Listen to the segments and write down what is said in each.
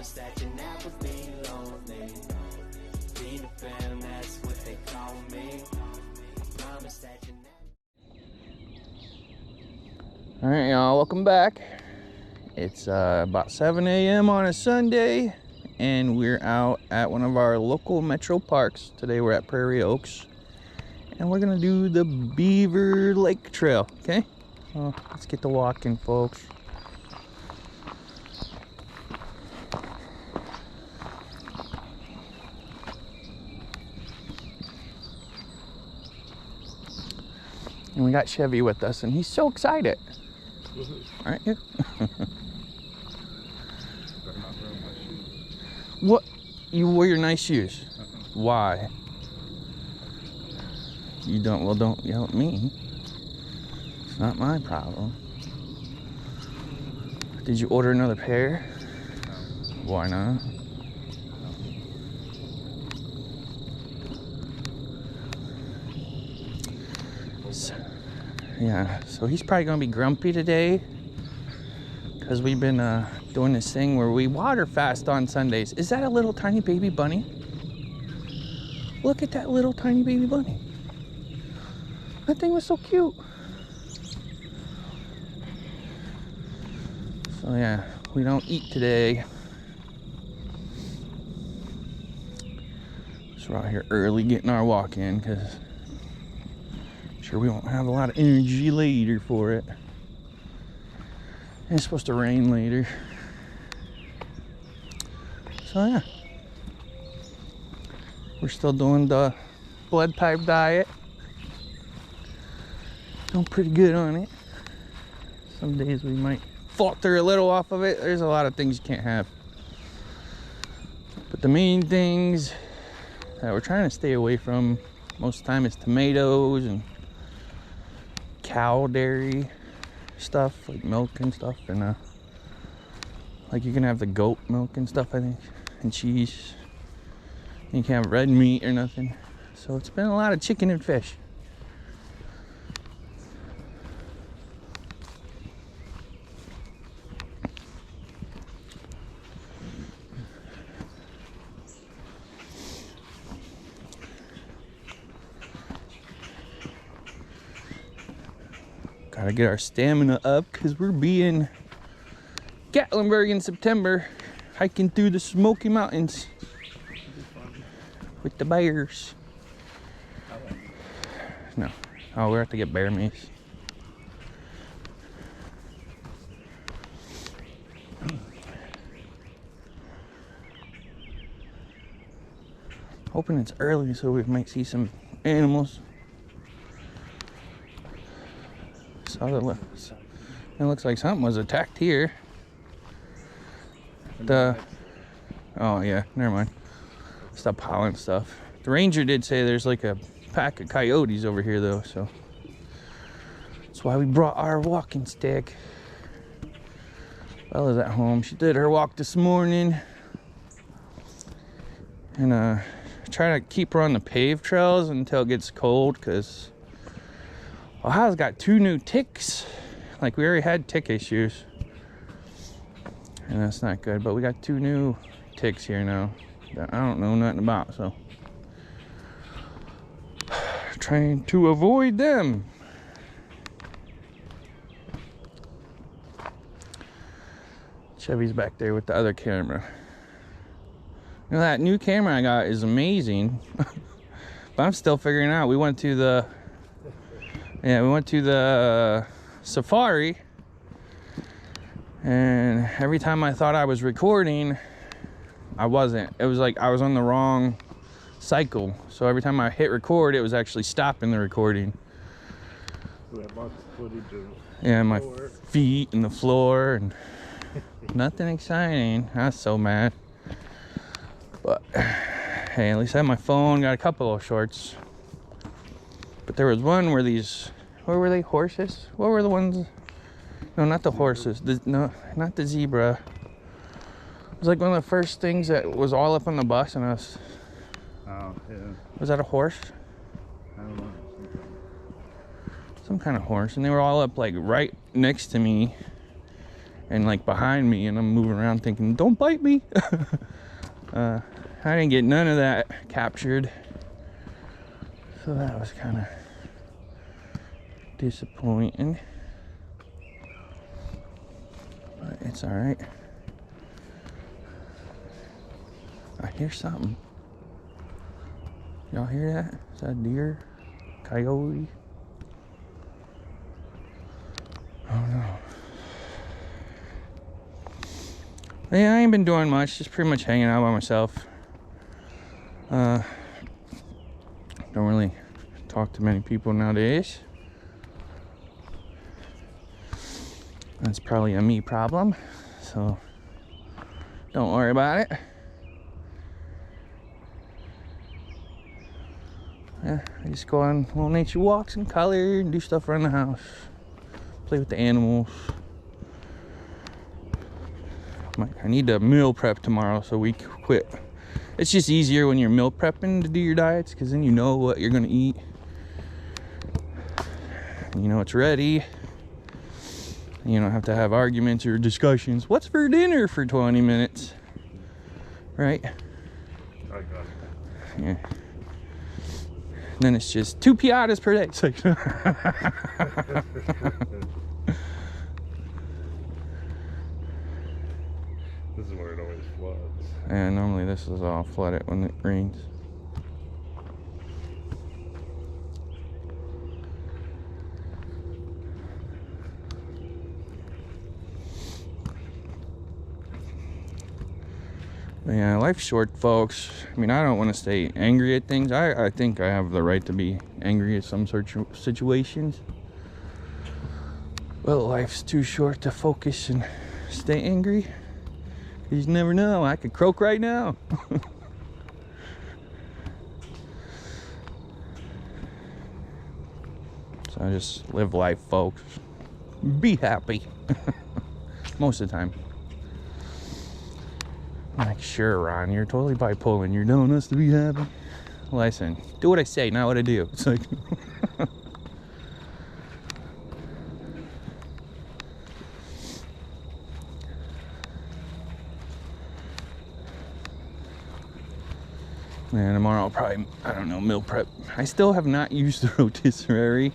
Promise that you never be lonely. Be the fam, that's what they call me. Promise that you never. All right, y'all, welcome back. It's about 7 a.m. on a Sunday, and we're out at one of our local metro parks. Today we're at Prairie Oaks, and we're gonna do the Beaver Lake Trail, okay? So let's get to walking, folks. And we got Chevy with us, and he's so excited. Aren't you? What? You wear your nice shoes? Why? You don't? Well, don't yell at me. It's not my problem. Did you order another pair? No. Why not? Yeah, so he's probably gonna be grumpy today because we've been doing this thing where we water fast on Sundays. Is that a little tiny baby bunny? Look at that little tiny baby bunny. That thing was so cute. So yeah, we don't eat today. So we're out here early getting our walk in because sure we won't have a lot of energy later for it. And it's supposed to rain later. So yeah, we're still doing the blood type diet. Doing pretty good on it. Some days we might falter a little off of it. There's a lot of things you can't have, but the main things that we're trying to stay away from most of the time is tomatoes and cow dairy stuff, like milk and stuff, and like you can have the goat milk and stuff, I think, and cheese. You can't have red meat or nothing. So it's been a lot of chicken and fish. Gotta get our stamina up because we're being Gatlinburg in September, hiking through the Smoky Mountains with the bears. No. Oh, we have to get bear mace. Hoping it's early so we might see some animals. It looks like something was attacked here. Oh yeah, never mind. Stop howling stuff. The ranger did say there's like a pack of coyotes over here though, so that's why we brought our walking stick. Bella's at home. She did her walk this morning, and try to keep her on the paved trails until it gets cold because Ohio's got 2 new ticks. Like, we already had tick issues, and that's not good, but we got 2 new ticks here now that I don't know nothing about, so trying to avoid them. Chevy's back there with the other camera. You know, that new camera I got is amazing. But I'm still figuring out. We went to the safari, and every time I thought I was recording, I wasn't. It was like I was on the wrong cycle. So every time I hit record, it was actually stopping the recording. We have lots of footage of my feet and the floor and nothing exciting. I was so mad. But hey, at least I had my phone, got a couple of shorts. But there was one where what were they, horses? What were the ones? No, not the horses. No, not the zebra. It was like one of the first things that was all up on the bus, and I was... Oh, yeah. Was that a horse? I don't know. Some kind of horse. And they were all up like right next to me. and like behind me, and I'm moving around thinking, don't bite me. I didn't get none of that captured, so that was kind of disappointing, but it's all right. I hear something. Y'all hear that? Is that a deer? Coyote? Oh no. Yeah, I ain't been doing much, just pretty much hanging out by myself. Don't really talk to many people nowadays. That's probably a me problem, so don't worry about it. Yeah, I just go on little nature walks and color and do stuff around the house. Play with the animals. I need to meal prep tomorrow, so we quit. It's just easier when you're meal prepping to do your diets, because then you know what you're gonna eat. You know it's ready. You don't have to have arguments or discussions. What's for dinner for 20 minutes? Right? I got it. Yeah. Then it's just 2 piatas per day. It's like This is where it always floods. and normally this is all flooded when it rains. But yeah, life's short, folks. I mean, I don't want to stay angry at things. I think I have the right to be angry at some sort of situations. But life's too short to focus and stay angry. You just never know. I could croak right now. So I just live life, folks. Be happy. Most of the time. Like, sure, Ron, you're totally bipolar and you're telling us to be happy. Listen, do what I say, not what I do. It's like... Man, tomorrow I'll probably, I don't know, meal prep. I still have not used the rotisserie,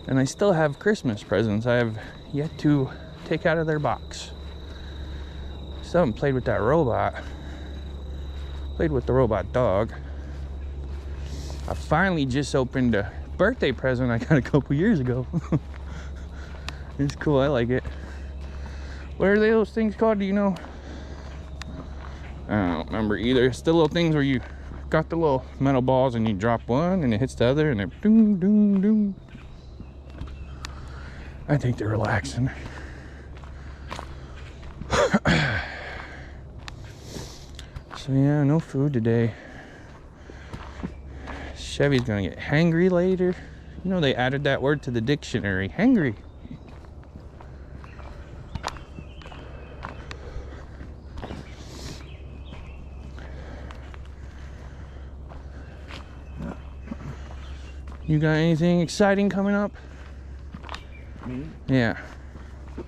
and I still have Christmas presents I have yet to take out of their box. Still haven't played with that robot. Played with the robot dog. I finally just opened a birthday present I got a couple years ago. It's cool, I like it. What are those things called, do you know? I don't remember either. It's the little things where you got the little metal balls and you drop one and it hits the other and they're doom, doom, doom. I think they're relaxing. So yeah, no food today. Chevy's gonna get hangry later. You know they added that word to the dictionary, hangry. You got anything exciting coming up? Me? Yeah.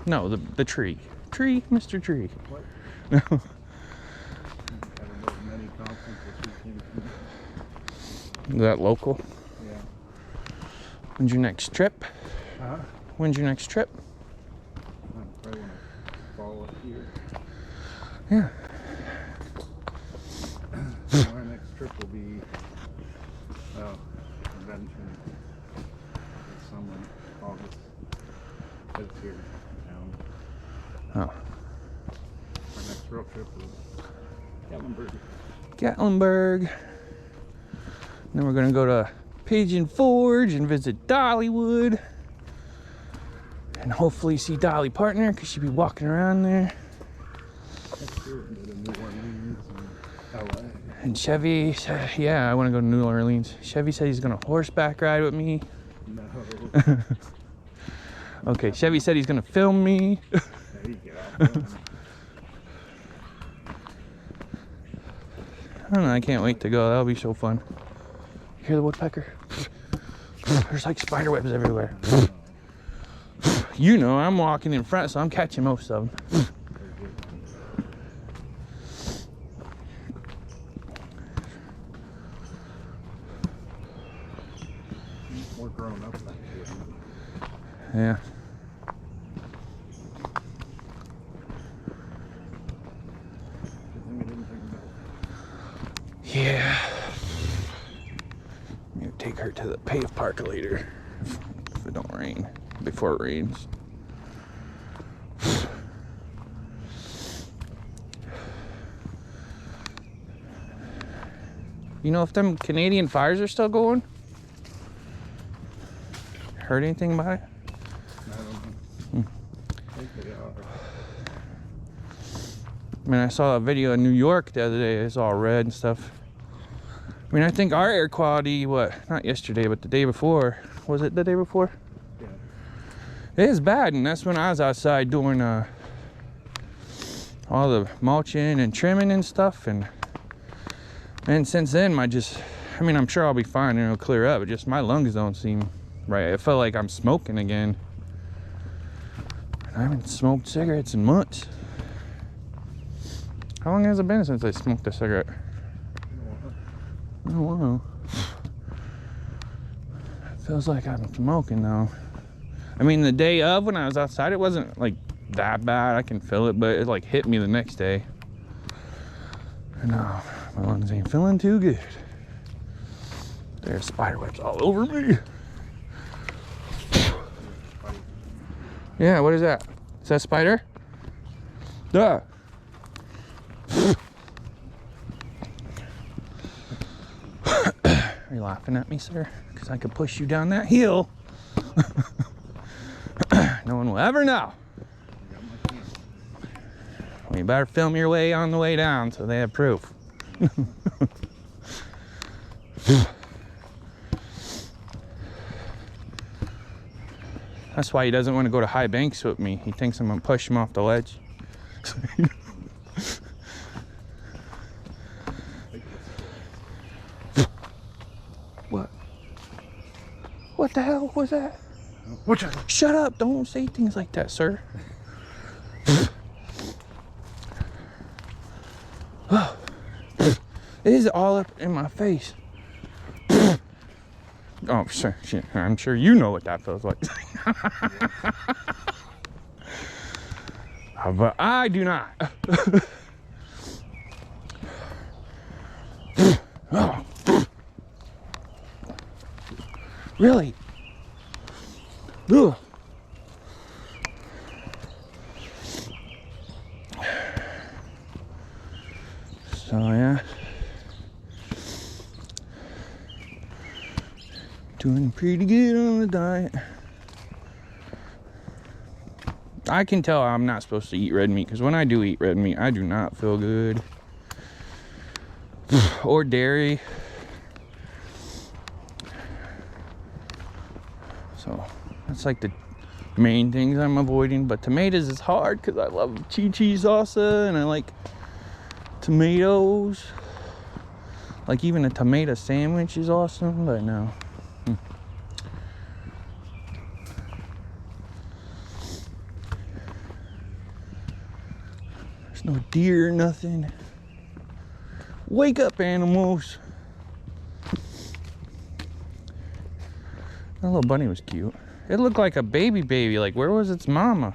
No, the tree. Tree, Mr. Tree. What? No. Had a little mini conference this weekend. Is that local? Yeah. When's your next trip? Huh? When's your next trip? I probably want to follow up here. Yeah. Our next trip will be convention this summer, August. It's here in town. Oh. Our next road trip is Gatlinburg. Gatlinburg. Then we're gonna go to Pigeon Forge and visit Dollywood. And hopefully see Dolly Partner, because she'll be walking around there. Next year we'll go to New Orleans and LA. And Chevy said, yeah, I want to go to New Orleans. Chevy said he's gonna horseback ride with me. No. Okay, Chevy said he's gonna film me. There you go. I don't know, I can't wait to go. That'll be so fun. You hear the woodpecker? There's like spider webs everywhere. You know, I'm walking in front, so I'm catching most of them. More grown up than you. Yeah. Yeah. I'm gonna take her to the paved park later. If it don't rain. Before it rains. You know if them Canadian fires are still going? Heard anything about it? I don't know. I think they are. I mean, I saw a video in New York the other day. It's all red and stuff. I mean, I think our air quality, not yesterday, but the day before. Was it the day before? Yeah. It is bad, and that's when I was outside doing all the mulching and trimming and stuff. And since then, I'm sure I'll be fine and it'll clear up. But just my lungs don't seem right. I felt like I'm smoking again. I haven't smoked cigarettes in months. How long has it been since I smoked a cigarette? I don't know. Feels like I'm smoking now. I mean, the day of when I was outside, it wasn't like that bad. I can feel it, but it like hit me the next day. And my lungs ain't feeling too good. There's spider webs all over me. Yeah, what is that? Is that a spider? Duh. Are you laughing at me, sir? Because I could push you down that hill. No one will ever know. Well, you better film your way on the way down so they have proof. That's why he doesn't want to go to high banks with me. He thinks I'm going to push him off the ledge. What? What the hell was that? Watch out. Shut up. Don't say things like that, sir. It is all up in my face. Oh, sure. I'm sure you know what that feels like. But I do not. Oh. Really? Ugh. So yeah, doing pretty good on the diet. I can tell I'm not supposed to eat red meat because when I do eat red meat, I do not feel good. Or dairy. So that's like the main things I'm avoiding. But tomatoes is hard because I love cheese salsa and I like tomatoes. Like even a tomato sandwich is awesome, but no. There's no deer or nothing. Wake up, animals. That little bunny was cute. It looked like a baby. Like, where was its mama?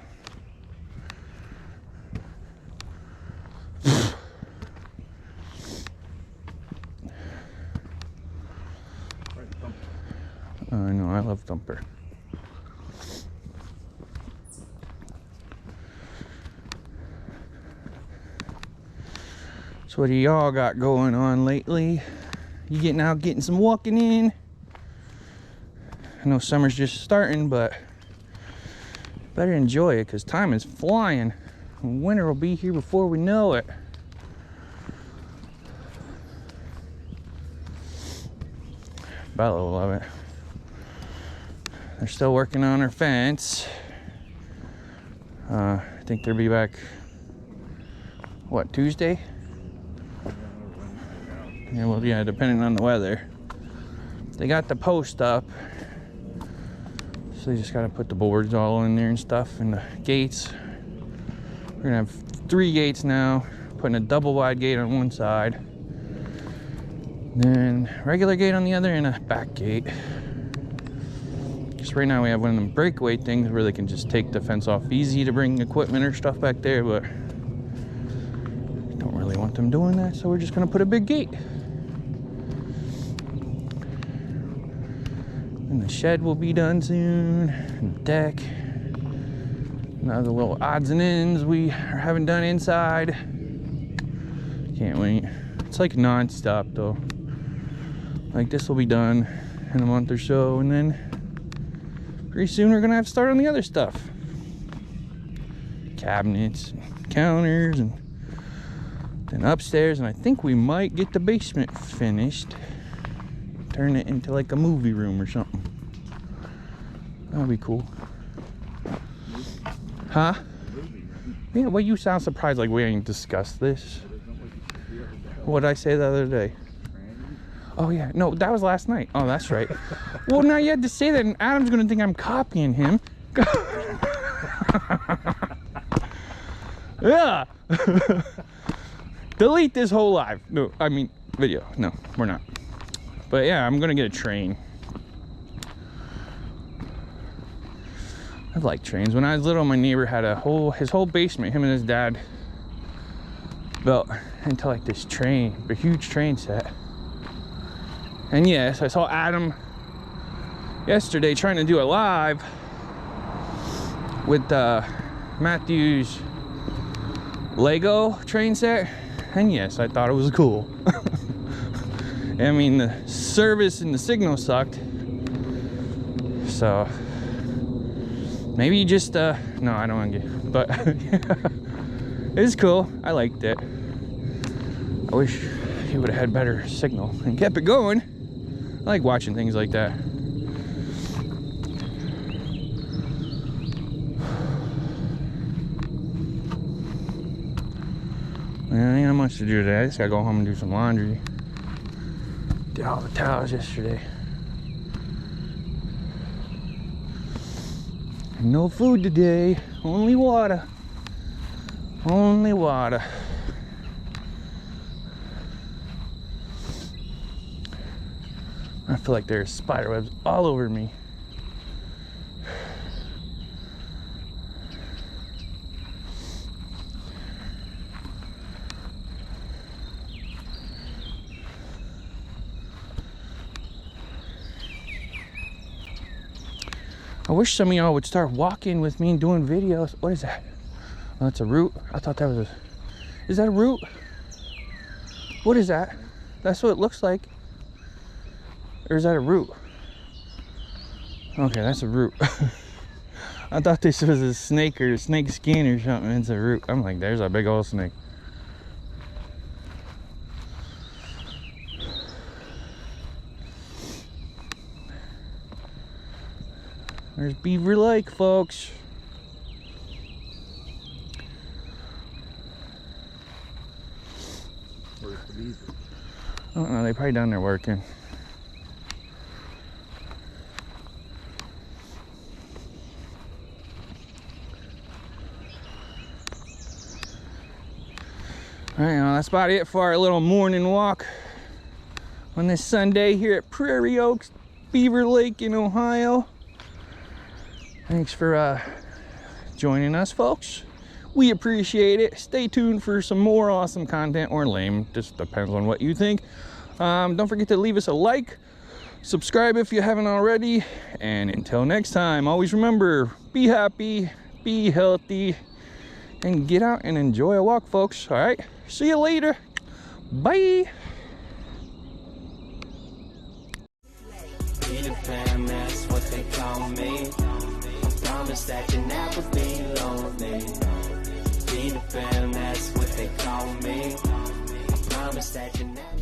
I know, I love Thumper. So what do y'all got going on lately? You getting out, getting some walking in? I know summer's just starting, but better enjoy it because time is flying. Winter will be here before we know it. Bella will love it. They're still working on her fence. I think they'll be back, what, Tuesday? Yeah, well, yeah, depending on the weather. They got the post up. So they just gotta put the boards all in there and stuff, and the gates. We're gonna have 3 gates now, putting a double wide gate on one side, then regular gate on the other, and a back gate. Just right now we have one of them breakaway things where they can just take the fence off easy to bring equipment or stuff back there, but don't really want them doing that, so we're just gonna put a big gate. And the shed will be done soon, and the deck. Now the little odds and ends we are having done inside. Can't wait. It's like non-stop though. Like this will be done in a month or so, and then pretty soon we're gonna have to start on the other stuff. Cabinets, and counters, and then upstairs, and I think we might get the basement finished. Turn it into like a movie room or something. That'll be cool. Huh? Yeah, well, you sound surprised like we ain't discussed this. What did I say the other day? Oh yeah, no, that was last night. Oh, that's right. Well, now you had to say that, and Adam's gonna think I'm copying him. Yeah. Delete this whole live. No, I mean video. No, we're not. But yeah, I'm gonna get a train. I like trains. When I was little, my neighbor had his whole basement, him and his dad built into like this train, a huge train set. And yes, I saw Adam yesterday trying to do a live with Matthew's Lego train set. And yes, I thought it was cool. I mean, the service and the signal sucked. So maybe you just no, I don't want to get, but it's cool. I liked it. I wish he would have had better signal and kept it going. I like watching things like that. Man, ain't got much to do today. I just gotta go home and do some laundry. Did all the towels yesterday. No food today, only water. Only water. I feel like there's spider webs all over me. I wish some of y'all would start walking with me and doing videos. What is that? Oh, that's a root. I thought that was a... Is that a root? What is that? That's what it looks like. Or is that a root? Okay, that's a root. I thought this was a snake or a snake skin or something. It's a root. I'm like, there's a big old snake. There's Beaver Lake, folks. Where's the beaver? I don't know, they probably down there working. Alright, well, that's about it for our little morning walk on this Sunday here at Prairie Oaks, Beaver Lake in Ohio. Thanks for joining us, folks. We appreciate it. Stay tuned for some more awesome content, or lame, just depends on what you think. Don't forget to leave us a like, subscribe if you haven't already, and until next time, always remember, be happy, be healthy, and get out and enjoy a walk, folks. All right, see you later. Bye. Peter Pan, that's what they call me. Promise that you'll never be lonely. Peter Pan, that's what they call me. Promise that you never